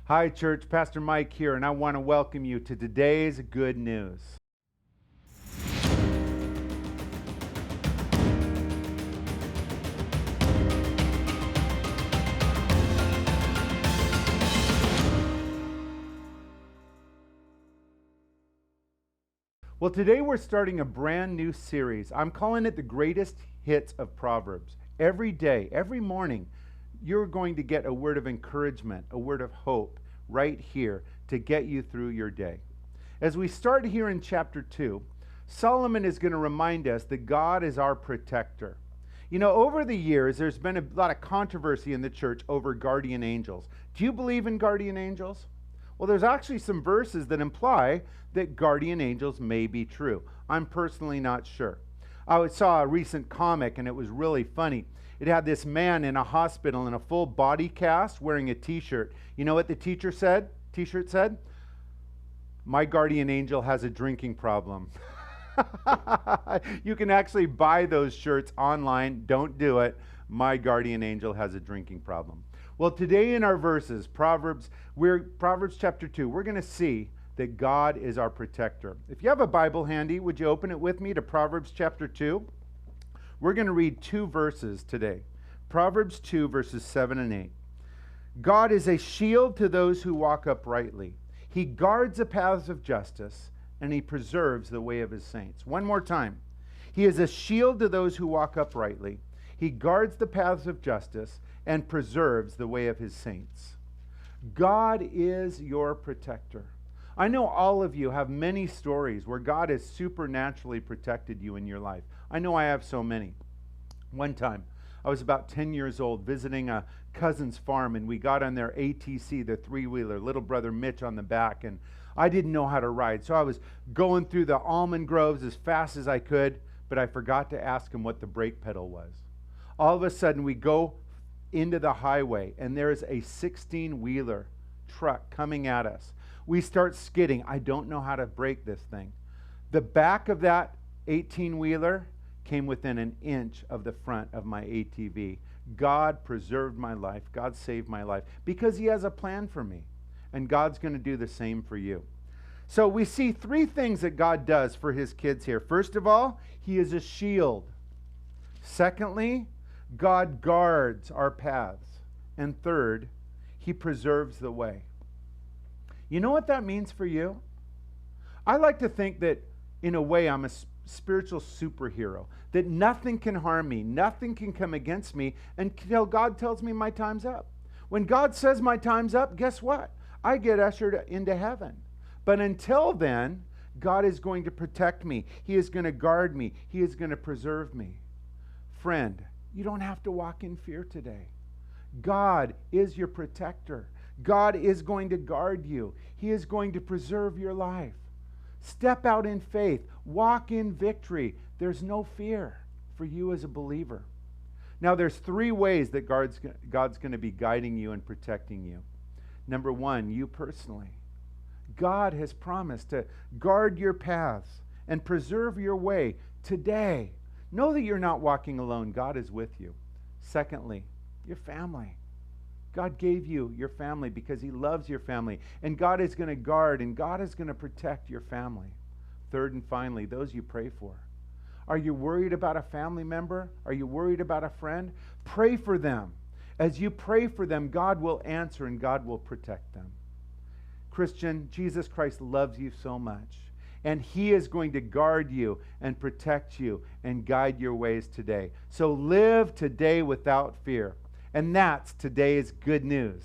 Hi, church. Pastor Mike here, and I want to welcome you to today's good news. Well, today we're starting a brand new series. I'm calling it the greatest hits of Proverbs. Every day, every morning, you're going to get a word of encouragement, a word of hope right here to get you through your day. As we start here in chapter 2, Solomon is going to remind us that God is our protector. You know, over the years, there's been a lot of controversy in the church over guardian angels. Do you believe in guardian angels? Well, there's actually some verses that imply that guardian angels may be true. I'm personally not sure. I saw a recent comic and it was really funny. It had this man in a hospital in a full body cast wearing a t-shirt. You know what the t-shirt said? My guardian angel has a drinking problem. You can actually buy those shirts online. Don't do it. My guardian angel has a drinking problem. Well, today in our verses, Proverbs chapter 2, we're going to see that God is our protector. If you have a Bible handy, would you open it with me to Proverbs chapter 2? We're going to read two verses today. Proverbs 2, verses 7 and 8. God is a shield to those who walk uprightly. He guards the paths of justice, and he preserves the way of his saints. One more time. He is a shield to those who walk uprightly. He guards the paths of justice and preserves the way of his saints. God is your protector. I know all of you have many stories where God has supernaturally protected you in your life. I know I have so many. One time, I was about 10 years old visiting a cousin's farm, and we got on their ATC, the three-wheeler, little brother Mitch on the back, and I didn't know how to ride. So I was going through the almond groves as fast as I could, but I forgot to ask him what the brake pedal was. All of a sudden, we go into the highway, and there is a 16-wheeler truck coming at us. We start skidding. I don't know how to brake this thing. The back of that 18-wheeler came within an inch of the front of my ATV. God preserved my life. God saved my life because he has a plan for me, and God's going to do the same for you. So we see three things that God does for his kids here. First of all, he is a shield. Secondly, God guards our paths. And third, he preserves the way. You know what that means for you? I like to think that, in a way, I'm a spiritual superhero, that nothing can harm me, nothing can come against me until God tells me my time's up. When God says my time's up, guess what? I get ushered into heaven. But until then, God is going to protect me. He is going to guard me. He is going to preserve me. Friend, you don't have to walk in fear today. God is your protector. God is going to guard you. He is going to preserve your life. Step out in faith. Walk in victory. There's no fear for you as a believer. Now, there's three ways that God's going to be guiding you and protecting you. Number one, you personally. God has promised to guard your paths and preserve your way today. Know that you're not walking alone. God is with you. Secondly, your family. God gave you your family because he loves your family. And God is going to guard and God is going to protect your family. Third and finally, those you pray for. Are you worried about a family member? Are you worried about a friend? Pray for them. As you pray for them, God will answer and God will protect them. Christian, Jesus Christ loves you so much. And he is going to guard you and protect you and guide your ways today. So live today without fear. And that's today's good news.